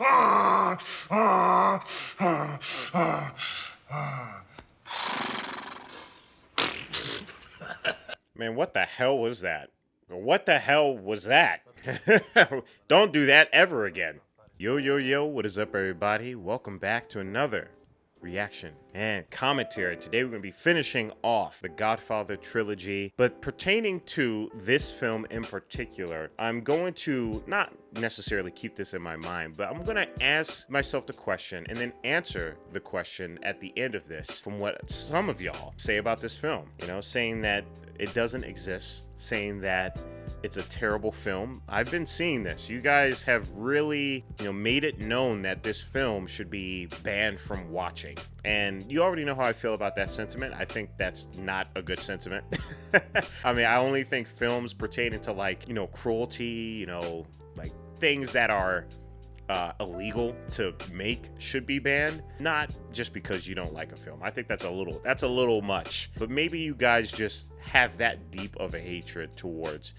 Man, what the hell was that? What the hell was that? Don't do that ever again. Yo, yo, yo, what is up, everybody? Welcome back to another reaction and commentary. Today we're going to be finishing off the Godfather trilogy, but pertaining to this film in particular, I'm going to not necessarily keep this in my mind, but I'm going to ask myself the question and then answer the question at the end of this from what some of y'all say about this film. You know, saying that it doesn't exist, saying that it's a terrible film. I've been seeing this. You guys have really, made it known that this film should be banned from watching. And you already know how I feel about that sentiment. I think that's not a good sentiment. I mean, I only think films pertaining to cruelty, like things that are illegal to make should be banned, not just because you don't like a film. I think that's a little much, but maybe you guys just have that deep of a hatred towards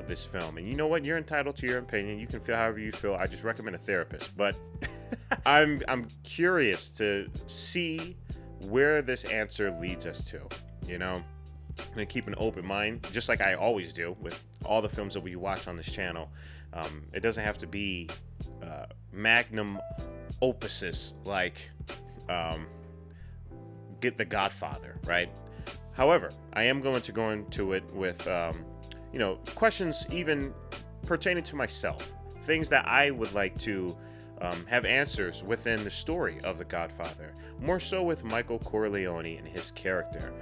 this film, and you know what, you're entitled to your opinion. You can feel however you feel. I just recommend a therapist, but I'm curious to see where this answer leads us to. I'm gonna keep an open mind, just like I always do with all the films that we watch on this channel. It doesn't have to be magnum opuses like get The Godfather, right? However, I am going to go into it with questions even pertaining to myself, things that I would like to have answers within the story of The Godfather, more so with Michael Corleone and his character.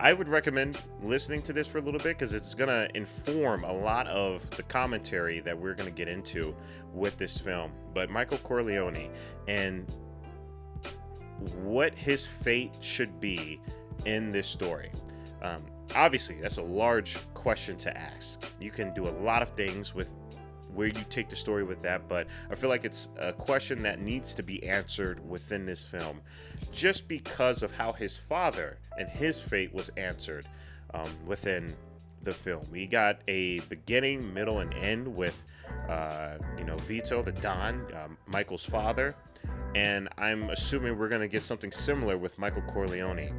I would recommend listening to this for a little bit because it's going to inform a lot of the commentary that we're going to get into with this film. But Michael Corleone and what his fate should be in this story. Obviously, that's a large question to ask. You can do a lot of things with where you take the story with that, but I feel like it's a question that needs to be answered within this film, just because of how his father and his fate was answered within the film. We got a beginning, middle, and end with Vito, the Don, Michael's father, and I'm assuming we're gonna get something similar with Michael Corleone.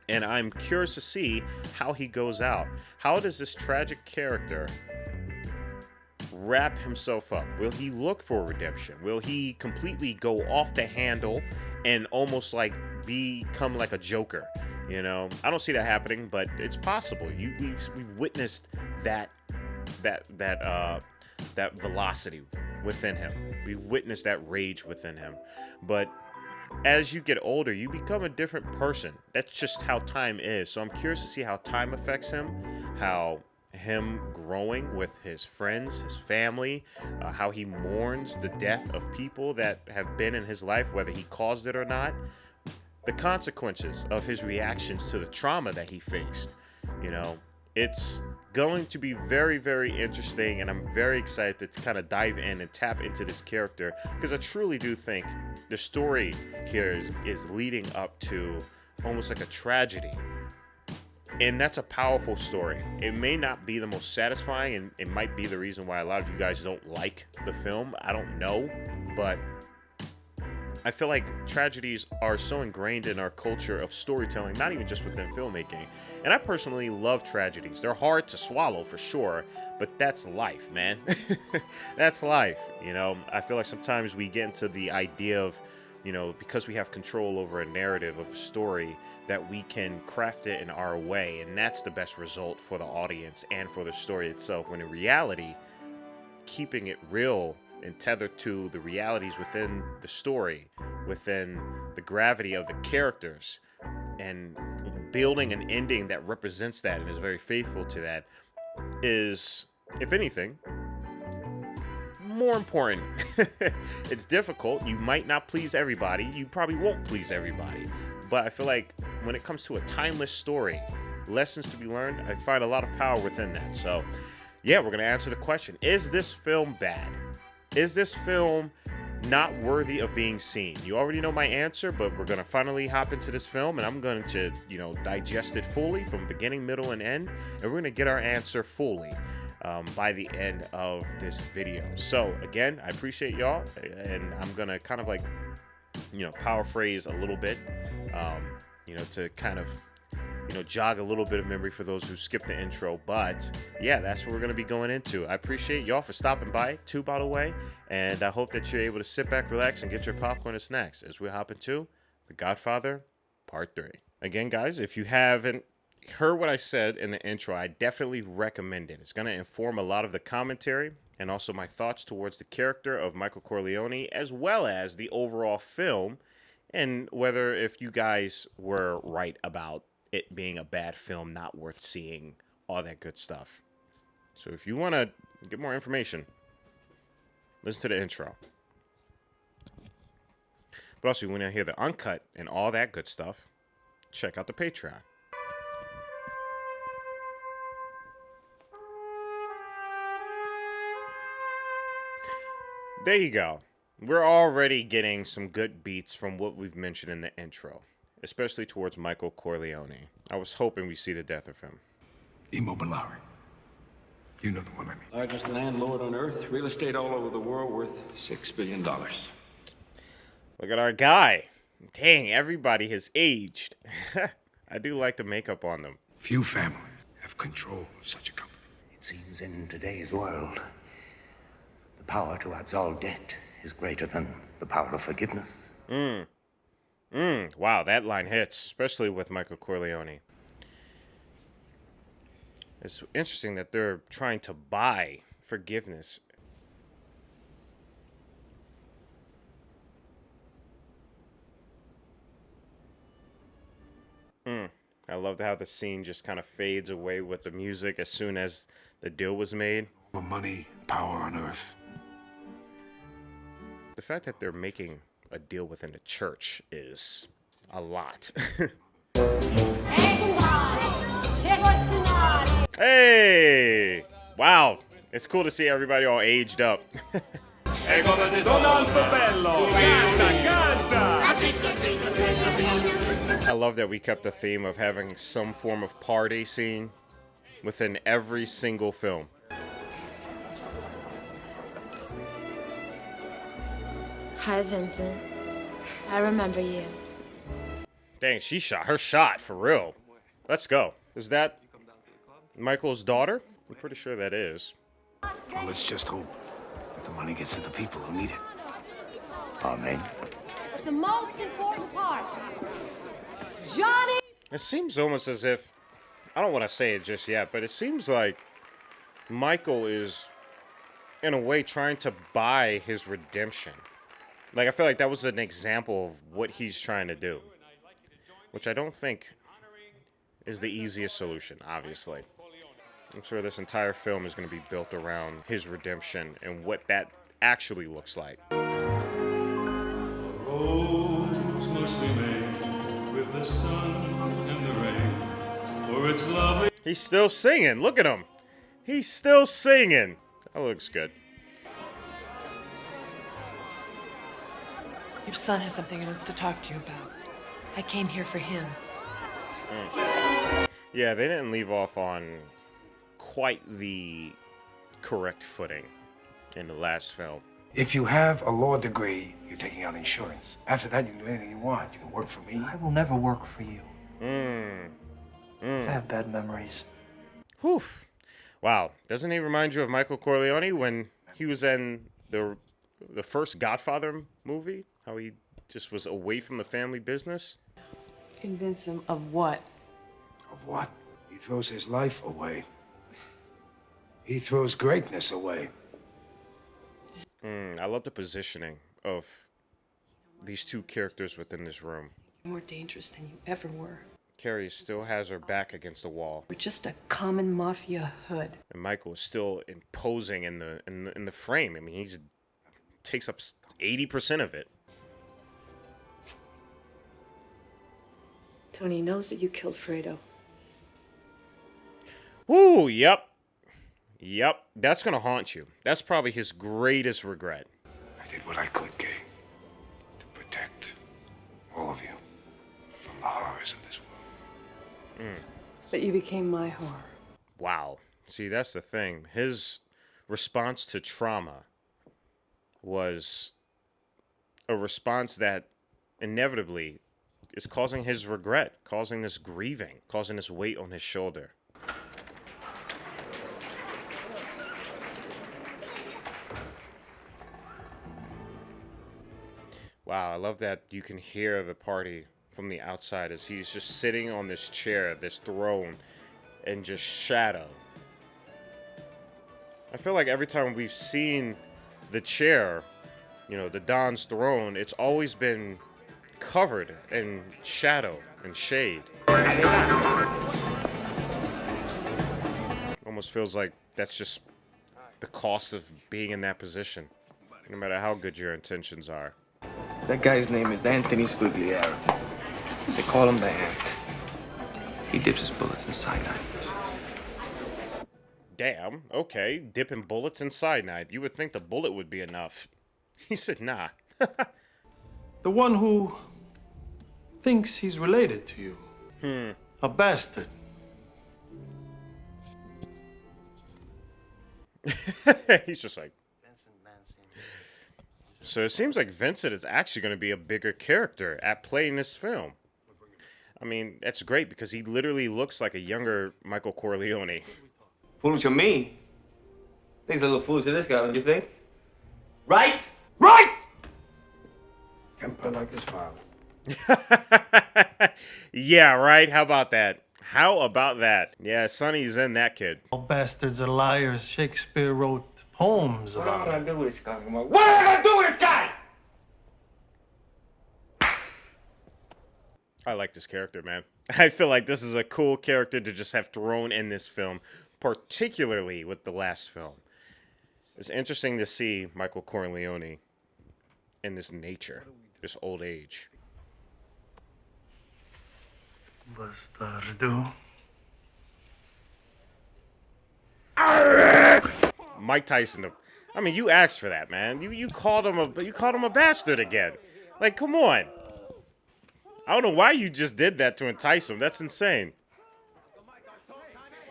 And I'm curious to see how he goes out. How does this tragic character wrap himself up? Will he look for redemption? Will he completely go off the handle and almost become like a Joker? I don't see that happening, but it's possible. We've witnessed that velocity within him. We witnessed that rage within him. But as you get older, you become a different person. That's just how time is. So I'm curious to see how time affects him, how him growing with his friends, his family, how he mourns the death of people that have been in his life, whether he caused it or not, the consequences of his reactions to the trauma that he faced. It's going to be very, very interesting, and I'm very excited to kind of dive in and tap into this character, because I truly do think the story here is leading up to almost like a tragedy. And that's a powerful story. It may not be the most satisfying, and it might be the reason why a lot of you guys don't like the film. I don't know, but I feel like tragedies are so ingrained in our culture of storytelling, not even just within filmmaking. And I personally love tragedies. They're hard to swallow for sure, but that's life, man. That's life. I feel like sometimes we get into the idea of, because we have control over a narrative of a story, that we can craft it in our way, and that's the best result for the audience and for the story itself, when in reality, keeping it real and tethered to the realities within the story, within the gravity of the characters, and building an ending that represents that and is very faithful to that, is, if anything, more important. It's difficult. You might not please everybody. You probably won't please everybody. But I feel like when it comes to a timeless story, lessons to be learned, I find a lot of power within that. So, yeah, we're going to answer the question. Is this film bad? Is this film not worthy of being seen? You already know my answer, but we're going to finally hop into this film, and I'm going to, digest it fully from beginning, middle, and end, and we're going to get our answer fully. by the end of this video. So again, I appreciate y'all, and I'm gonna kind of like, paraphrase a little bit, to kind of, jog a little bit of memory for those who skipped the intro. But yeah, that's what we're going to be going into. I appreciate y'all for stopping by, too, by the way. And I hope that you're able to sit back, relax, and get your popcorn and snacks as we hop into The Godfather Part 3. Again, guys, if you haven't heard what I said in the intro, I definitely recommend it. It's going to inform a lot of the commentary and also my thoughts towards the character of Michael Corleone, as well as the overall film, and whether if you guys were right about it being a bad film, not worth seeing, all that good stuff. So if you want to get more information, listen to the intro. But also, you want to hear the uncut and all that good stuff, check out the Patreon. There you go. We're already getting some good beats from what we've mentioned in the intro, especially towards Michael Corleone. I was hoping we see the death of him. Immobiliare. You know the one I mean. Largest landlord on Earth. Real estate all over the world worth $6 billion. Look at our guy. Dang, everybody has aged. I do like the makeup on them. Few families have control of such a company. It seems in today's world, the power to absolve debt is greater than the power of forgiveness. Wow, that line hits, especially with Michael Corleone. It's interesting that they're trying to buy forgiveness. I love how the scene just kind of fades away with the music as soon as the deal was made. For money, power on Earth. The fact that they're making a deal within the church is a lot. Hey! Wow. It's cool to see everybody all aged up. I love that we kept the theme of having some form of party scene within every single film. Hi, Vincent. I remember you. Dang, she shot her shot, for real. Let's go. Is that Michael's daughter? I'm pretty sure that is. Well, let's just hope that the money gets to the people who need it. Amen. But the most important part, Johnny! It seems almost as if, I don't want to say it just yet, but it seems like Michael is, in a way, trying to buy his redemption. Like, I feel like that was an example of what he's trying to do, which I don't think is the easiest solution, obviously. I'm sure this entire film is going to be built around his redemption and what that actually looks like. Rose must be made with the sun and the rain, for it's lovely. He's still singing. Look at him. He's still singing. That looks good. Your son has something he wants to talk to you about. I came here for him. Yeah, they didn't leave off on quite the correct footing in the last film. If you have a law degree, you're taking out insurance. After that, you can do anything you want. You can work for me. I will never work for you. I have bad memories. Whew. Wow. Doesn't he remind you of Michael Corleone when he was in the first Godfather movie? How he just was away from the family business? Convince him of what? Of what? He throws his life away. He throws greatness away. I love the positioning of these two characters within this room. More dangerous than you ever were. Carrie still has her back against the wall, We're just a common mafia hood. and Michael is still imposing in the frame. I mean, he's takes up 80% of it. Tony knows that you killed Fredo. Woo, yep. That's gonna haunt you. That's probably his greatest regret. I did what I could, Kay, to protect all of you from the horrors of this world. But you became my whore. Wow. See, that's the thing. His response to trauma was a response that inevitably is causing his regret, causing this grieving, causing this weight on his shoulder. Wow, I love that you can hear the party from the outside as he's just sitting on this chair, this throne, in just shadow. I feel like every time we've seen the chair, you know, the Don's throne, it's always been covered in shadow and shade. Almost feels like that's just the cost of being in that position, no matter how good your intentions are. That guy's name is Anthony Squigliera. They call him the Ant. He dips his bullets in cyanide. Damn, okay, dipping bullets in cyanide. You would think the bullet would be enough. He said, nah. The one who thinks he's related to you. A bastard. He's just like... So it seems like Vincent is actually going to be a bigger character at play in this film. I mean, that's great because he literally looks like a younger Michael Corleone. Foolish of me? Things a little foolish to this guy, don't you think? Right? Right! Temper like his father. Yeah, right? How about that? How about that? Yeah, Sonny's in that kid. All bastards are liars. Shakespeare wrote poems What am I about gonna do with this guy? What am I gonna do with this guy? I like this character, man. I feel like this is a cool character to just have thrown in this film, particularly with the last film. It's interesting to see Michael Corleone in this nature, this old age. Bastardo. Mike Tyson. I mean, you asked for that, man. You called him a bastard again. Like, come on. I don't know why you just did that to entice him. That's insane.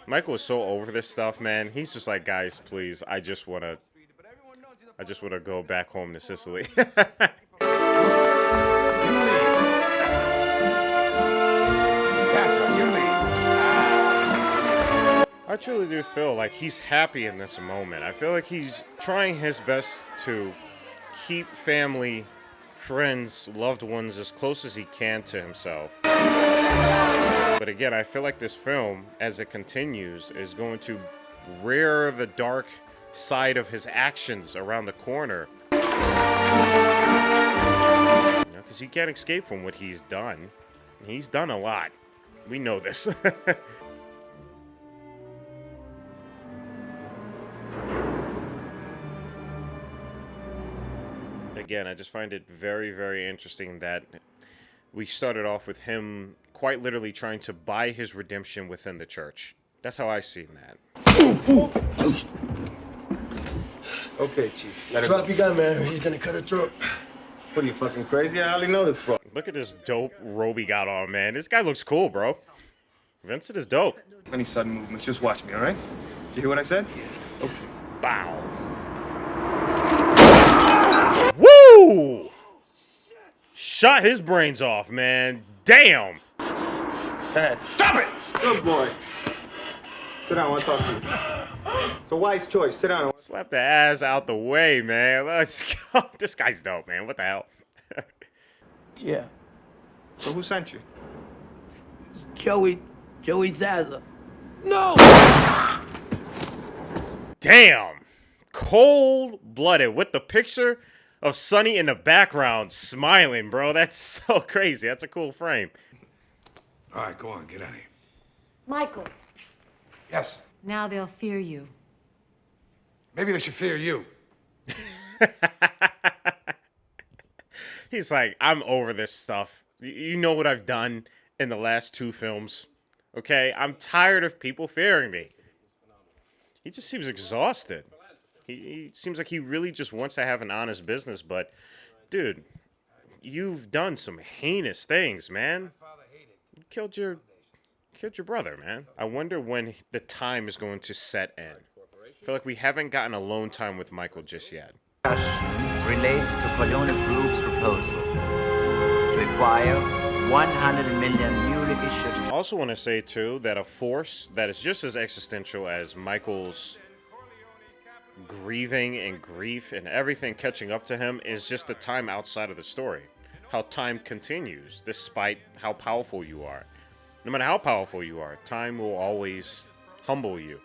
Michael is so over this stuff, man. He's just like, guys, please. I just wanna go back home to Sicily. I truly do feel like he's happy in this moment. I feel like he's trying his best to keep family, friends, loved ones as close as he can to himself. But again, I feel like this film, as it continues, is going to rear the dark side of his actions around the corner. Because he can't escape from what he's done. He's done a lot. We know this. Again, I just find it very, very interesting that we started off with him quite literally trying to buy his redemption within the church. That's how I seen that. Okay, Chief. Drop your gun, man. He's gonna cut her throat. What are you, fucking crazy? I hardly know this, bro. Look at this dope robe he got on, man. This guy looks cool, bro. Vincent is dope. Any sudden movements, just watch me, all right? Did you hear what I said? Okay. Bow. Woo! Shot his brains off, man. Damn. Go ahead. Stop it! Good boy. Sit down, I want to talk to you. It's a wise choice. Sit down. Slap the ass out the way, man. Let's go. This guy's dope, man. What the hell? Yeah. So who sent you? It's Joey Zaza. No! Damn. Cold-blooded with the picture of Sonny in the background smiling, bro. That's so crazy. That's a cool frame. All right, go on, get out of here. Michael, Yes. now they'll fear you. Maybe they should fear you. He's like, I'm over this stuff. You know what I've done in the last 2 films. Okay? I'm tired of people fearing me. He just seems exhausted. He seems like he really just wants to have an honest business, but, dude, you've done some heinous things, man. You killed killed your brother, man. I wonder when the time is going to set in. I feel like we haven't gotten alone time with Michael just yet. Relates to Colonel Brooks' proposal to acquire 100 million newly issued. I also want to say, too, that a force that is just as existential as Michael's grieving and grief and everything catching up to him is just the time outside of the story. How time continues, despite how powerful you are. No matter how powerful you are, time will always humble you.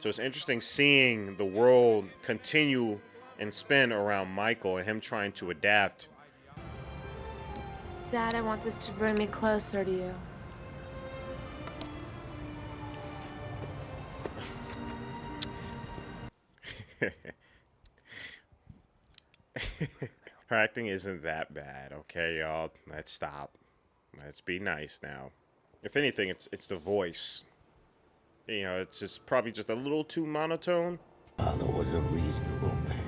So it's interesting seeing the world continue and spin around Michael and him trying to adapt. Dad, I want this to bring me closer to you. Her acting isn't that bad, okay, y'all? Let's stop. Let's be nice now. If anything, it's the voice. You know, it's just probably just a little too monotone. Father was a reasonable man.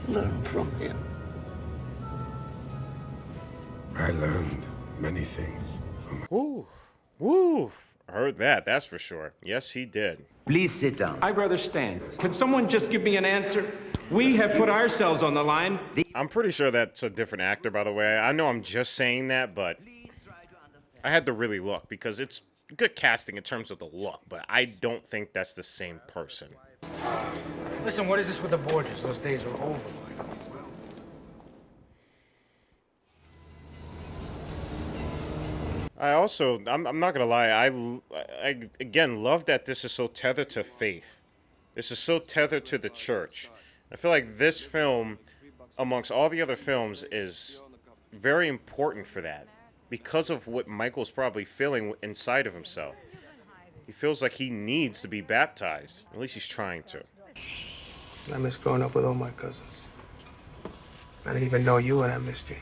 Learn from him. I learned many things from him. Woo, woo. I heard that, that's for sure. Yes, he did. Please sit down. I'd rather stand. Can someone just give me an answer? We have put ourselves on the line. I'm pretty sure that's a different actor, by the way. I know I'm just saying that, but I had to really look because it's good casting in terms of the look, but I don't think that's the same person. Listen, what is this with the Borgias? Those days are over. I'm not gonna lie, I again love that this is so tethered to faith. This is so tethered to the church. I feel like this film, amongst all the other films, is very important for that because of what Michael's probably feeling inside of himself. He feels like he needs to be baptized. At least he's trying to. I miss growing up with all my cousins. I didn't even know you, and I missed you.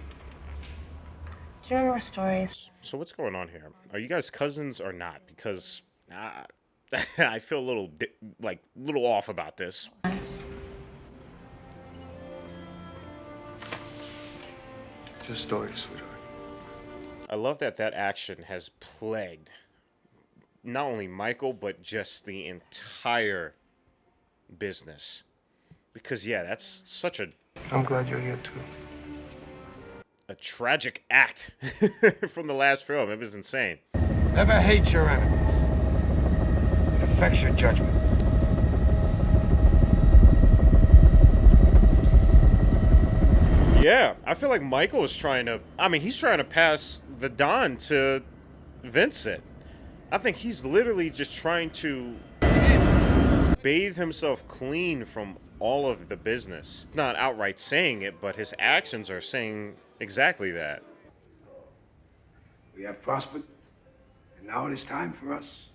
Do you remember stories? So what's going on here? Are you guys cousins or not? Because I feel a little off about this. Just stories, sweetheart. I love that action has plagued not only Michael, but just the entire business. Because, yeah, that's such I'm glad you're here, too. a tragic act from the last film. It was insane. Never hate your enemies. It affects your judgment. Yeah, I feel like Michael is he's trying to pass the Don to Vincent. I think he's literally just trying to bathe himself clean from all of the business. Not outright saying it, but his actions are saying exactly that. We have prospered, and now it is time for us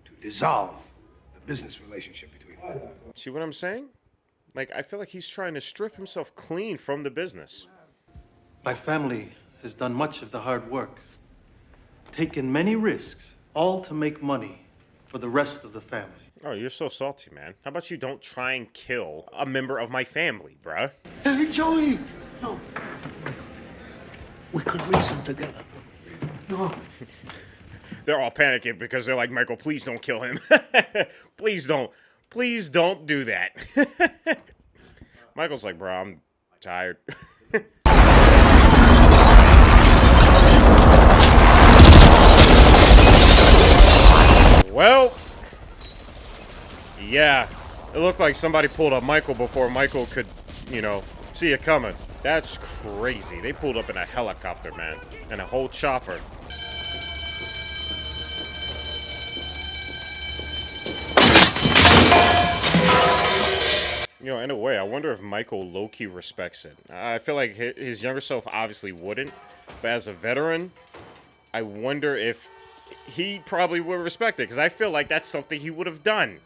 to dissolve the business relationship between us. See what I'm saying? Like, I feel like he's trying to strip himself clean from the business. My family has done much of the hard work, taken many risks, all to make money for the rest of the family. Oh, you're so salty, man. How about you don't try and kill a member of my family, bruh? Hey, Joey! No. We could reason together. No. They're all panicking because they're like, Michael, please don't kill him. Please don't. Please don't do that. Michael's like, bro, I'm tired. Well, yeah, it looked like somebody pulled up Michael before Michael could, see it coming. That's crazy. They pulled up in a helicopter, man, and a whole chopper. In a way, I wonder if Michael low-key respects it. I feel like his younger self obviously wouldn't, but as a veteran, I wonder if he probably would respect it, because I feel like that's something he would have done.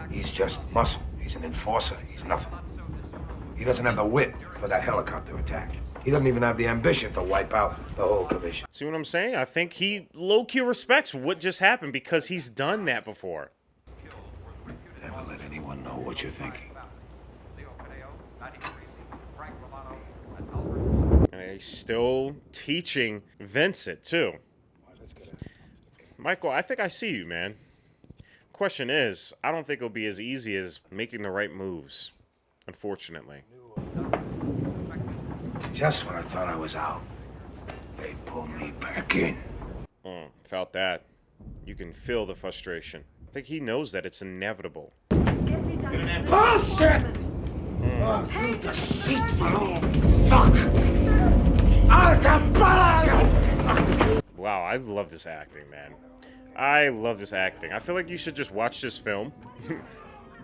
He's just muscle. He's an enforcer. He's nothing. He doesn't have the wit for that helicopter attack. He doesn't even have the ambition to wipe out the whole commission. See what I'm saying? I think he low-key respects what just happened because he's done that before. Never let anyone know what you're thinking. And he's still teaching Vincent, too. Michael, I think I see you, man. Question is, I don't think it'll be as easy as making the right moves, unfortunately. Just when I thought I was out, they pulled me back in. Felt that. You can feel the frustration. I think he knows that it's inevitable. Bullshit! You deceitful old fuck! Out of body! Wow, I love this acting, man. I love this acting. I feel like you should just watch this film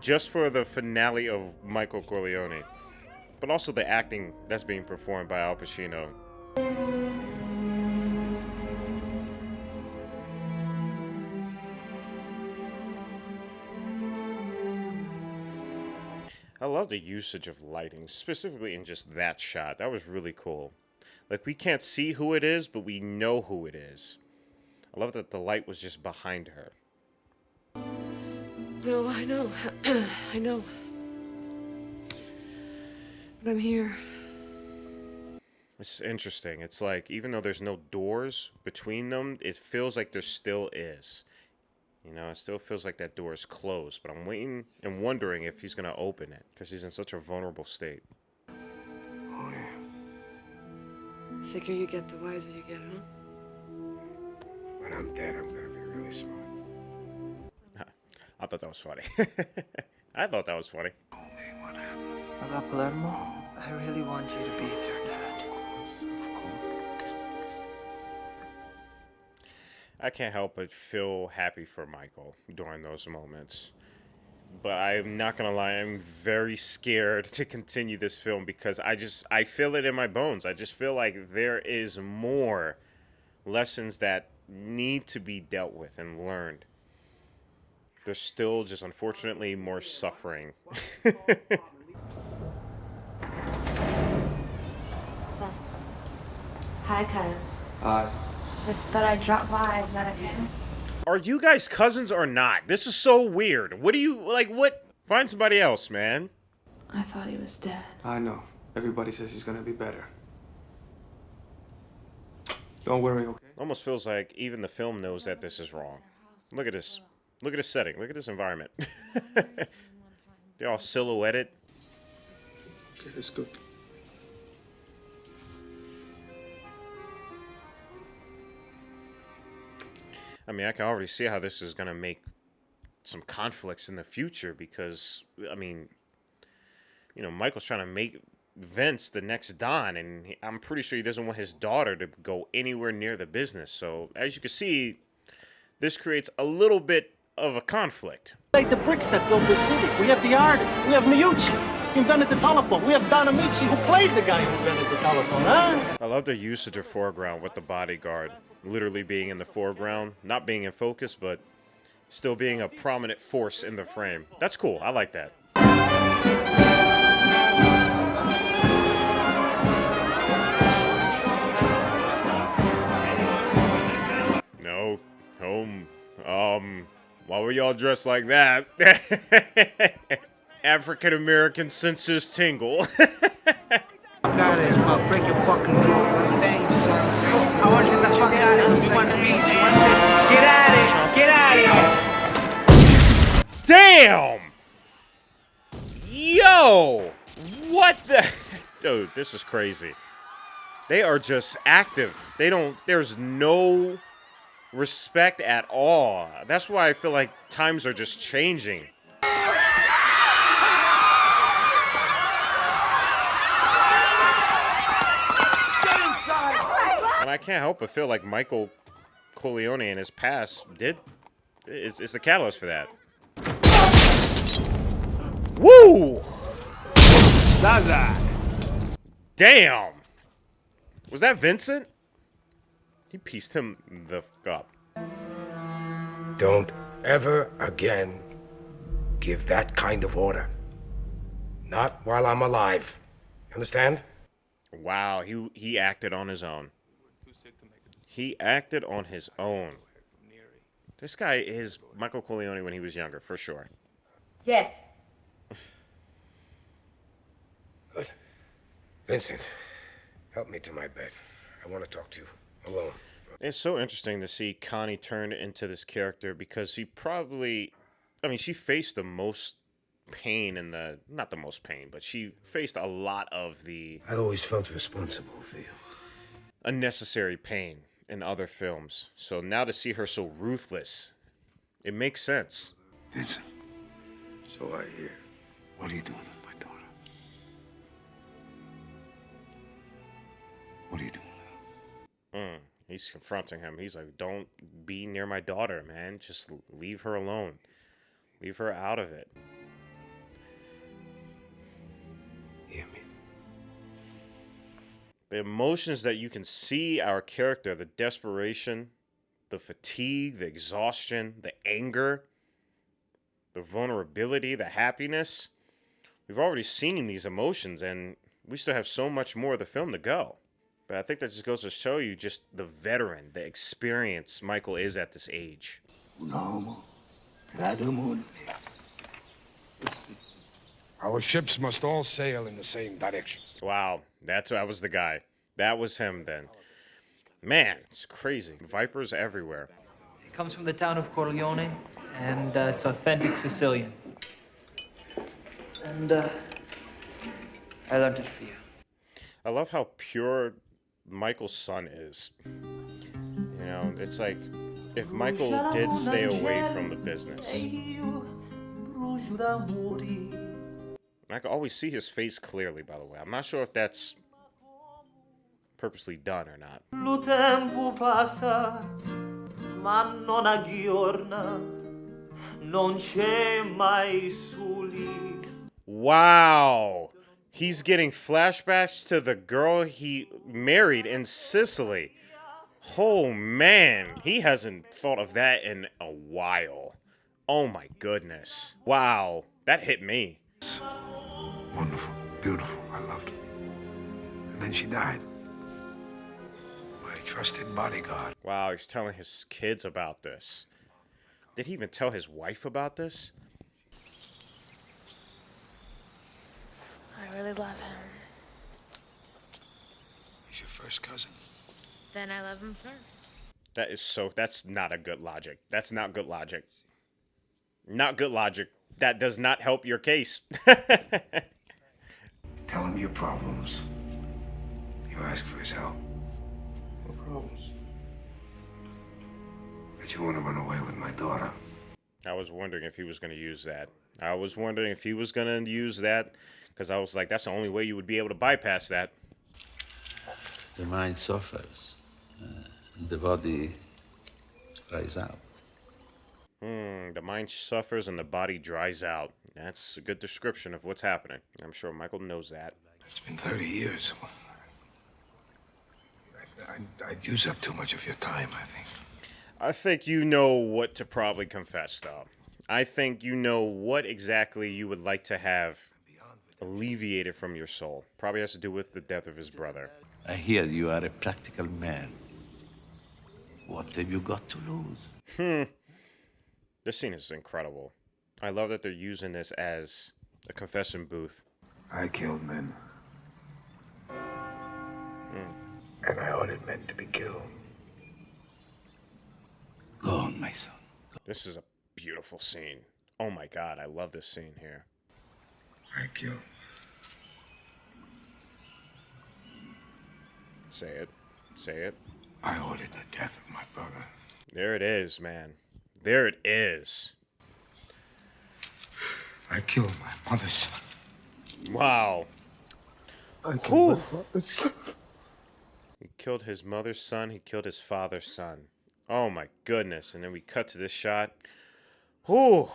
just for the finale of Michael Corleone, but also the acting that's being performed by Al Pacino. I love the usage of lighting, specifically in just that shot. That was really cool. Like, we can't see who it is, but we know who it is. I love that the light was just behind her. No, I know. I know. But I'm here. It's interesting. It's like, even though there's no doors between them, it feels like there still is. You know, it still feels like that door is closed, but I'm waiting and wondering if he's going to open it, because he's in such a vulnerable state. Oh, yeah. The sicker you get, the wiser you get, huh? When I'm dead, I'm gonna be really smart. I thought that was funny. I thought that was funny. Tell me what happened. About Palermo? I really want you to be there, Dad. Of course. I can't help but feel happy for Michael during those moments. But I'm not gonna lie, I'm very scared to continue this film because I feel it in my bones. I just feel like there is more lessons that need to be dealt with and learned. There's still just, unfortunately, more suffering. Hi, cuz. Hi. Just thought I'd drop by. Is that okay? Are you guys cousins or not? This is so weird. What do you, like, what? Find somebody else, man. I thought he was dead. I know. Everybody says he's gonna be better. Don't worry, okay? Almost feels like even the film knows that this is wrong. Look at this. Look at this setting. Look at this environment. They're all silhouetted. Okay, it's good. I mean, I can already see how this is going to make some conflicts in the future because, I mean, you know, Michael's trying to make Vince the next Don, and I'm pretty sure he doesn't want his daughter to go anywhere near the business. So, as you can see, this creates a little bit of a conflict. Like the bricks that built the city. We have the artists. We have Miucci, who invented the telephone. We have Don Amici, who played the guy who invented the telephone, huh? I love the usage of foreground with the bodyguard literally being in the foreground, not being in focus, but still being a prominent force in the frame. That's cool. I like that. No, home. Why were y'all dressed like that? African American senses tingle. Got it. I'll break your fucking jaw. I'm saying, son. I want you to get the fuck out of here. You want to be Get out of here. Get out of here. Damn! Yo! What the? Dude, this is crazy. They are just active. There's no respect at all. That's why I feel like times are just changing. And I can't help but feel like Michael Corleone in his past is the catalyst for that. Woo! Damn! Was that Vincent? He pieced him the fuck up. Don't ever again give that kind of order. Not while I'm alive. Understand? Wow, he acted on his own. He acted on his own. This guy is Michael Corleone when he was younger, for sure. Yes. Good. Vincent, help me to my bed. I want to talk to you alone for It's so interesting to see Connie turn into this character because she probably, I mean, she faced the most pain in the, not the most pain, but she faced a lot of the I always felt responsible for you. unnecessary pain in other films. So now to see her so ruthless, it makes sense. Vincent. So I hear. What are you doing with my daughter? What are you doing with her? He's confronting him. He's like, don't be near my daughter, man. Just leave her alone. Leave her out of it. Hear me. The emotions that you can see our character, the desperation, the fatigue, the exhaustion, the anger, the vulnerability, the happiness. We've already seen these emotions, and we still have so much more of the film to go. But I think that just goes to show you just the veteran, the experience Michael is at this age. Our ships must all sail in the same direction. Wow, that was the guy. That was him then. Man, it's crazy. Vipers everywhere. It comes from the town of Corleone, and it's authentic Sicilian. And I learned it for you. I love how pure Michael's son is. You know, it's like if Michael did stay away from the business. I can always see his face clearly, by the way. I'm not sure if that's purposely done or not. Lo tempo passa, ma non aggiorna, non c'è mai soli. Wow! He's getting flashbacks to the girl he married in Sicily. Oh man, he hasn't thought of that in a while. Oh my goodness. Wow, that hit me. Wonderful, beautiful. I loved her. And then she died. My trusted bodyguard. Wow, he's telling his kids about this. Did he even tell his wife about this? I really love him. He's your first cousin. Then I love him first. That's not a good logic. That's not good logic. Not good logic. That does not help your case. Tell him your problems. You ask for his help. What problems? That you want to run away with my daughter. I was wondering if he was going to use that. Because I was like, that's the only way you would be able to bypass that. The mind suffers. The body cries out. The mind suffers and the body dries out. That's a good description of what's happening. I'm sure Michael knows that. It's been 30 years. I'd use up too much of your time, I think. I think you know what to probably confess, though. I think you know what exactly you would like to have alleviated from your soul. Probably has to do with the death of his brother. I hear you are a practical man. What have you got to lose? This scene is incredible. I love that they're using this as a confession booth. I killed men. And I ordered men to be killed. Go on, my son. This is a beautiful scene. Oh my God, I love this scene here. I killed. Say it. Say it. I ordered the death of my brother. There it is, man. There it is. I killed my mother's son. Wow. I killed my father's son. He killed his mother's son. He killed his father's son. Oh my goodness. And then we cut to this shot. Whew.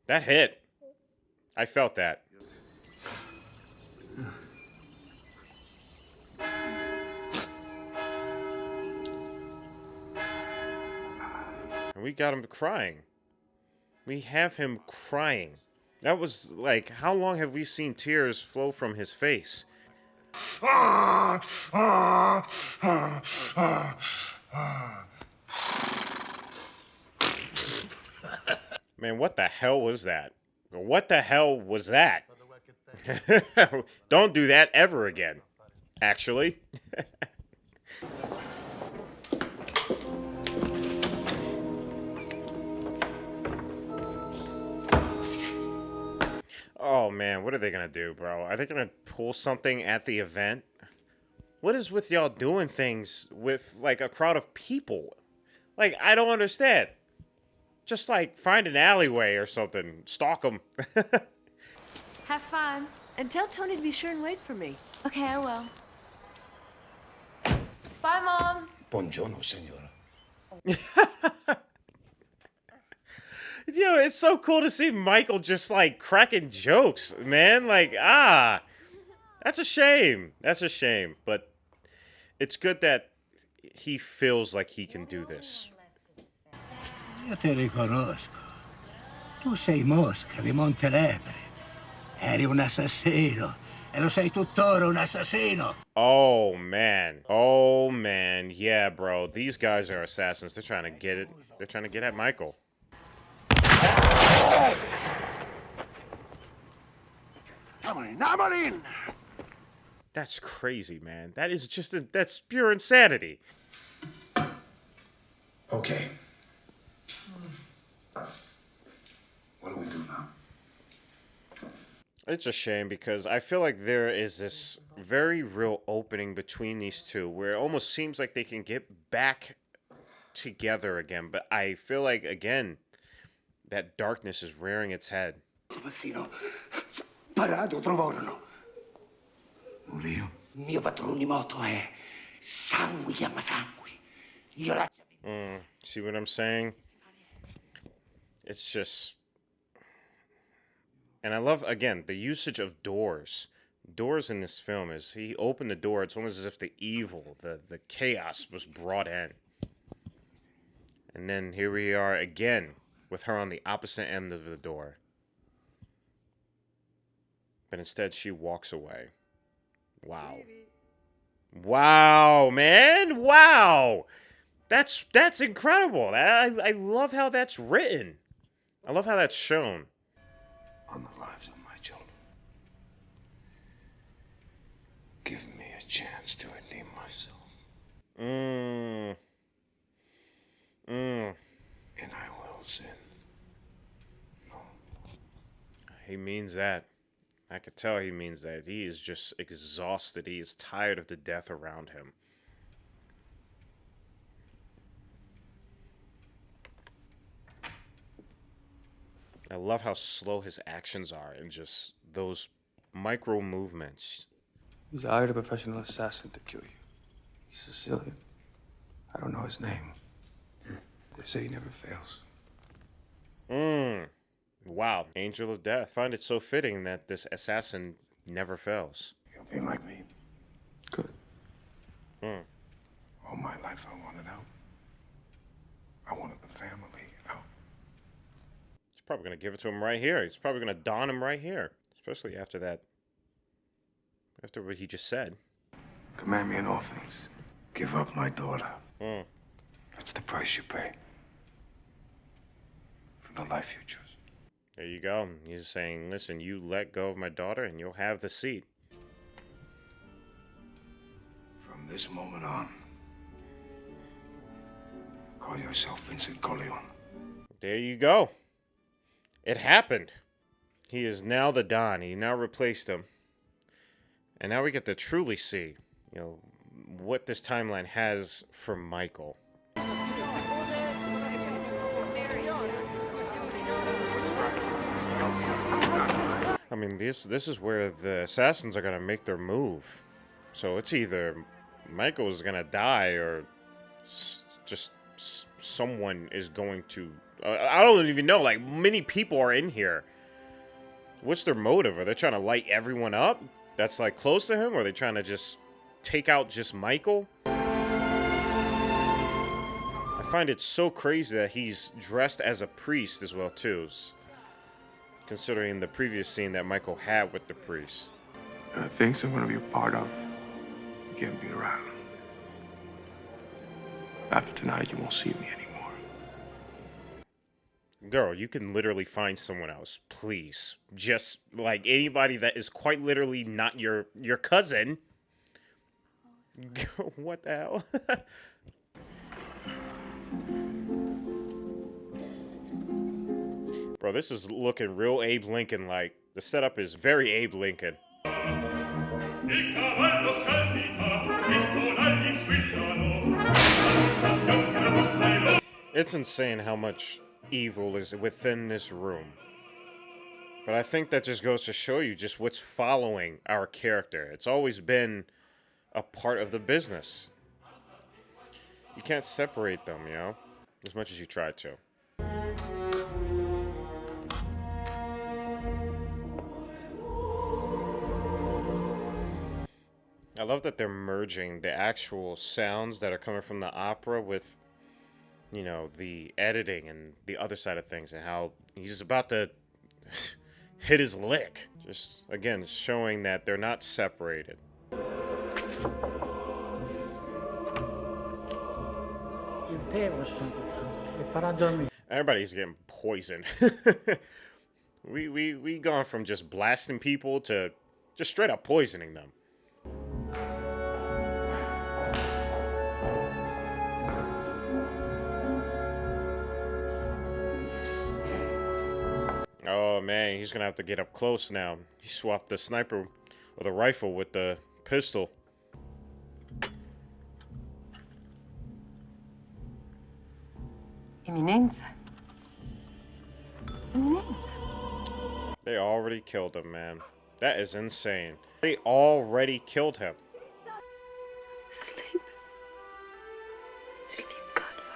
That hit. I felt that. And we got him crying. We have him crying. That was like, how long have we seen tears flow from his face? Man, what the hell was that? What the hell was that? Don't do that ever again, actually. Oh man, what are they gonna do, bro? Are they gonna pull something at the event? What is with y'all doing things with like a crowd of people? Like, I don't understand. Just like find an alleyway or something, stalk them. Have fun. And tell Tony to be sure and wait for me. Okay, I will. Bye, Mom. Buongiorno, signora. Yo, it's so cool to see Michael just like cracking jokes, man. Like, that's a shame. That's a shame. But it's good that he feels like he can do this. Io ti riconosco. Tu sei Mosca di Montelepre. Eri un assassino. E lo sei tuttora un assassino. Oh, man. Oh, man. Yeah, bro. These guys are assassins. They're trying to get it. They're trying to get at Michael. That's crazy, man. That is just that's pure insanity. Okay. What do we do now? It's a shame because I feel like there is this very real opening between these two where it almost seems like they can get back together again. But I feel like, again, that darkness is rearing its head. Massino, sparato trovarono. Io? Mio patronimoto è sangue chiama sangue. Io la... See what I'm saying? It's just... And I love, again, the usage of doors. Doors in this film is, he opened the door, it's almost as if the evil, the chaos was brought in. And then here we are again, with her on the opposite end of the door. But instead, she walks away. Wow. Wow, man. Wow. That's incredible. I love how that's written. I love how that's shown. On the lives of my children. Give me a chance to redeem myself. And I will sin. No. He means that. I could tell he means that. He is just exhausted. He is tired of the death around him. I love how slow his actions are and just those micro movements. He's hired a professional assassin to kill you. He's Sicilian. I don't know his name. They say he never fails. Wow. Angel of Death. I find it so fitting that this assassin never fails. You'll be like me. Good. All my life I wanted out. I wanted the family out. He's probably going to give it to him right here. He's probably going to don him right here. Especially after that. After what he just said. Command me in all things. Give up my daughter. That's the price you pay. For the life you choose. There you go. He's saying, listen, you let go of my daughter and you'll have the seat. From this moment on, call yourself Vincent Corleone. There you go. It happened. He is now the Don. He now replaced him. And now we get to truly see, you know, what this timeline has for Michael. I mean, this is where the assassins are going to make their move. So it's either Michael is going to die or just someone is going to... I don't even know. Like, many people are in here. What's their motive? Are they trying to light everyone up that's, like, close to him? Or are they trying to just take out just Michael? I find it so crazy that he's dressed as a priest as well, too. Considering the previous scene that Michael had with the priest. There are things I'm gonna be a part of. You can't be around. After tonight, you won't see me anymore. Girl, you can literally find someone else, please. Just like anybody that is quite literally not your cousin. What the hell? Bro, this is looking real Abe Lincoln like. The setup is very Abe Lincoln. It's insane how much evil is within this room. But I think that just goes to show you just what's following our character. It's always been a part of the business. You can't separate them, you know, as much as you try to. I love that they're merging the actual sounds that are coming from the opera with, you know, the editing and the other side of things, and how he's about to hit his lick. Just, again, showing that they're not separated. Everybody's getting poisoned. we gone from just blasting people to just straight up poisoning them. Oh man, he's gonna have to get up close now. He swapped the sniper or the rifle with the pistol. Eminenza. Eminenza. They already killed him, man. That is insane. They already killed him. Sleep. Sleep, Godfather.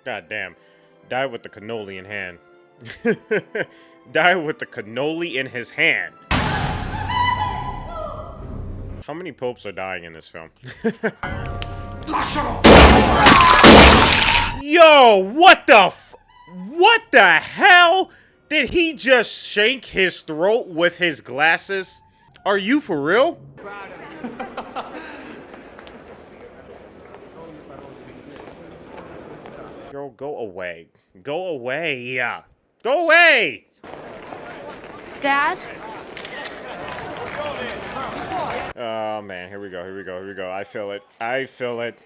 God damn. Die with the cannoli in hand. Die with the cannoli in his hand. How many popes are dying in this film? Yo, what the hell? Did he just shank his throat with his glasses? Are you for real? Girl, go away. Go away. Go away! Dad? Oh man, here we go. I feel it.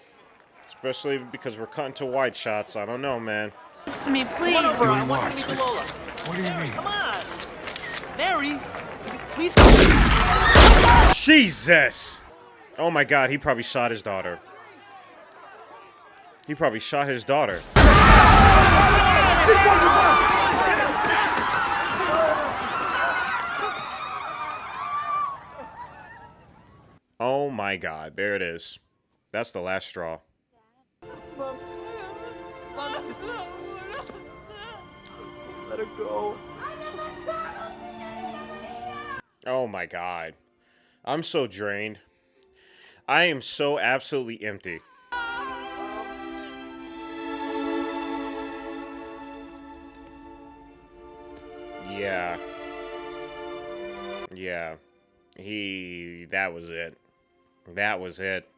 Especially because we're cutting to wide shots. I don't know, man. Listen to me, please. Doing what? What do you mean? Come on. Mary, please. Jesus! Oh my god, he probably shot his daughter. Oh my god, there it is. That's the last straw. Let her go. Oh my god. I'm so drained. I am so absolutely empty. Yeah. That was it.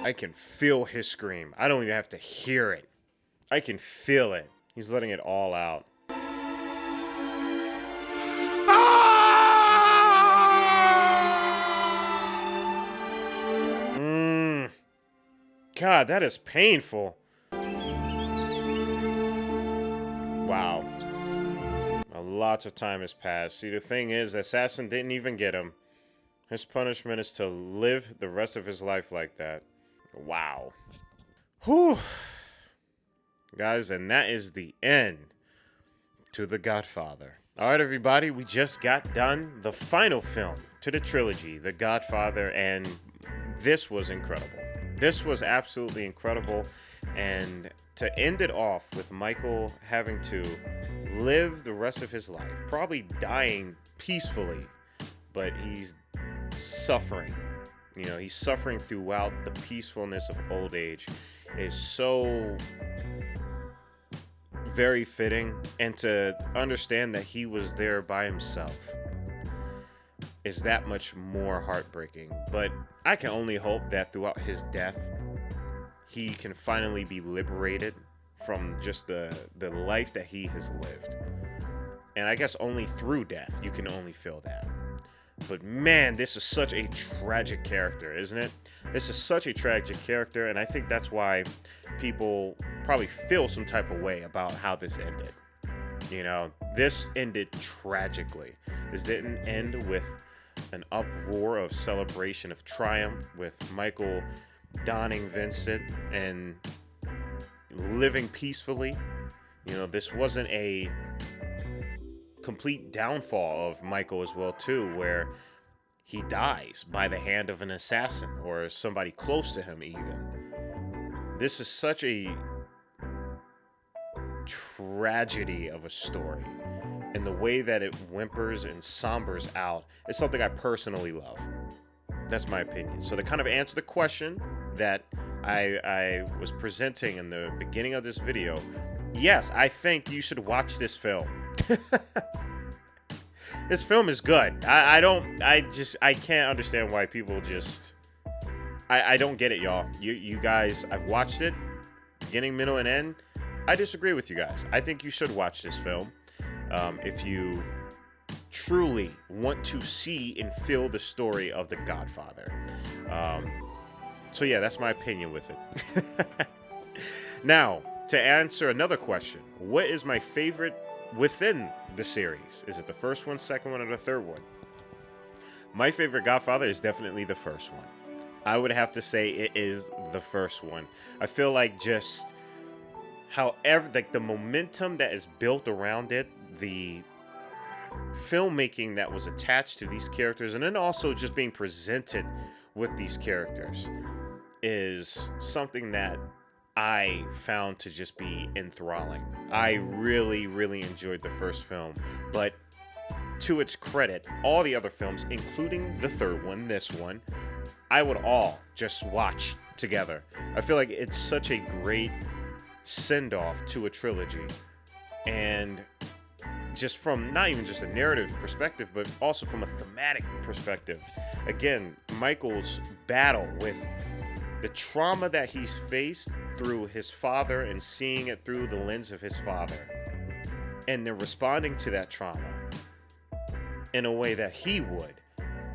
I can feel his scream. I don't even have to hear it. I can feel it. He's letting it all out. God, that is painful. Wow. Lots of time has passed. See, the thing is, the assassin didn't even get him. His punishment is to live the rest of his life like that. Wow. Whew. Guys, and that is the end to The Godfather. Alright, everybody, we just got done the final film to the trilogy, The Godfather, and this was incredible. This was absolutely incredible. And to end it off with Michael having to live the rest of his life, probably dying peacefully, but he's suffering. You know, he's suffering throughout the peacefulness of old age is so very fitting. And to understand that he was there by himself is that much more heartbreaking. But I can only hope that throughout his death, he can finally be liberated from just the life that he has lived. And I guess only through death you can only feel that. But man, this is such a tragic character, isn't it? This is such a tragic character, and I think that's why people probably feel some type of way about how this ended. You know, this ended tragically. This didn't end with an uproar of celebration of triumph, with Michael donning Vincent and living peacefully. You know, this wasn't a complete downfall of Michael as well, too, where he dies by the hand of an assassin or somebody close to him even. This is such a tragedy of a story, and the way that it whimpers and sombers out is something I personally love. That's my opinion. So to kind of answer the question that I was presenting in the beginning of this video, yes, I think you should watch this film. This film is good. I can't understand why people just, I don't get it, y'all. You guys, I've watched it, beginning, middle, and end. I disagree with you guys. I think you should watch this film if you truly want to see and feel the story of the Godfather. So yeah, that's my opinion with it. Now, to answer another question, what is my favorite within the series? Is it the first one, second one, or the third one? My favorite Godfather is definitely the first one. I would have to say it is the first one. I feel like just however, like the momentum that is built around it, the filmmaking that was attached to these characters, and then also just being presented with these characters is something that I found to just be enthralling. I really, really enjoyed the first film, but to its credit, all the other films, including the third one, this one, I would all just watch together. I feel like it's such a great send-off to a trilogy, and just from not even just a narrative perspective, but also from a thematic perspective. Again, Michael's battle with the trauma that he's faced through his father and seeing it through the lens of his father, and then responding to that trauma in a way that he would,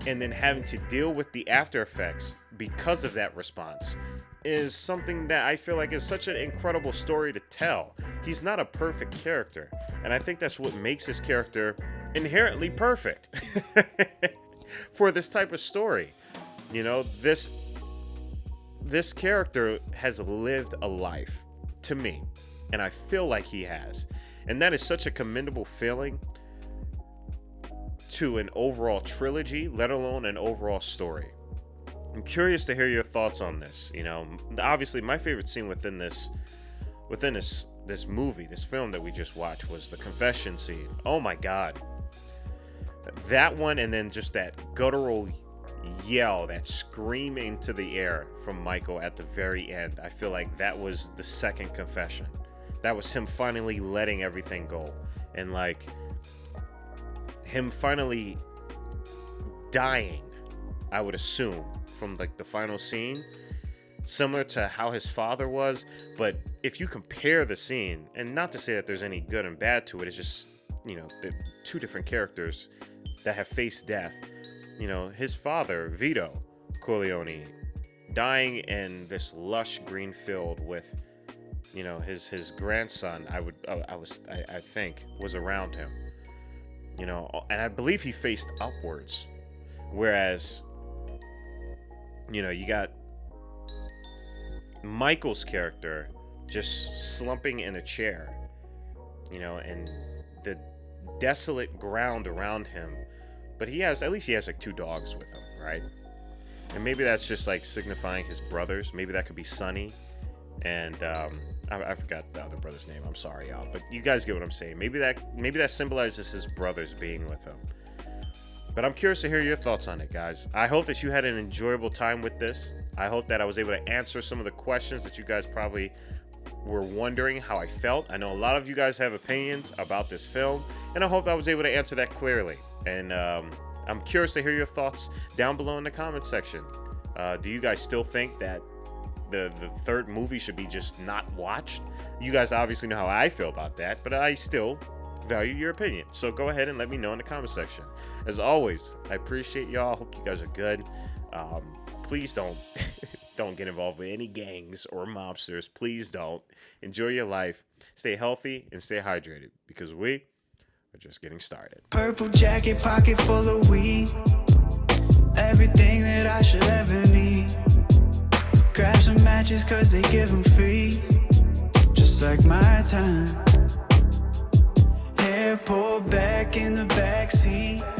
and then having to deal with the after effects because of that response, is something that I feel like is such an incredible story to tell. He's not a perfect character, and I think that's what makes his character inherently perfect for this type of story. You know, this character has lived a life to me, and I feel like he has, and that is such a commendable feeling to an overall trilogy, let alone an overall story. I'm curious to hear your thoughts on this. You know, obviously my favorite scene within this movie, this film that we just watched, was the confession scene. Oh my God. That one, and then just that guttural yell, that scream into the air from Michael at the very end. I feel like that was the second confession. That was him finally letting everything go, and like him finally dying, I would assume, from like the final scene, similar to how his father was. But if you compare the scene, and not to say that there's any good and bad to it, it's just, you know, the two different characters that have faced death. You know, his father, Vito Corleone, dying in this lush green field with, you know, his grandson, I think, was around him. You know, and I believe he faced upwards. Whereas, you know, you got Michael's character just slumping in a chair, you know, and the desolate ground around him. But at least he has like two dogs with him, right? And maybe that's just like signifying his brothers. Maybe that could be Sonny and I forgot the other brother's name. I'm sorry, y'all, but you guys get what I'm saying. Maybe that symbolizes his brothers being with him. But I'm curious to hear your thoughts on it, guys. I hope that you had an enjoyable time with this. I hope that I was able to answer some of the questions that you guys probably were wondering how I felt. I know a lot of you guys have opinions about this film, and I hope I was able to answer that clearly. And I'm curious to hear your thoughts down below in the comment section. Do you guys still think that the third movie should be just not watched? You guys obviously know how I feel about that, but I still value your opinion. So go ahead and let me know in the comment section. As always, I appreciate y'all. Hope you guys are good. please don't don't get involved with any gangs or mobsters. Please don't. Enjoy your life. Stay healthy and stay hydrated because we are just getting started. Purple jacket, pocket full of weed. Everything that I should ever need. Grab some matches cause they give them free. Just like my time. Hair pulled back in the backseat.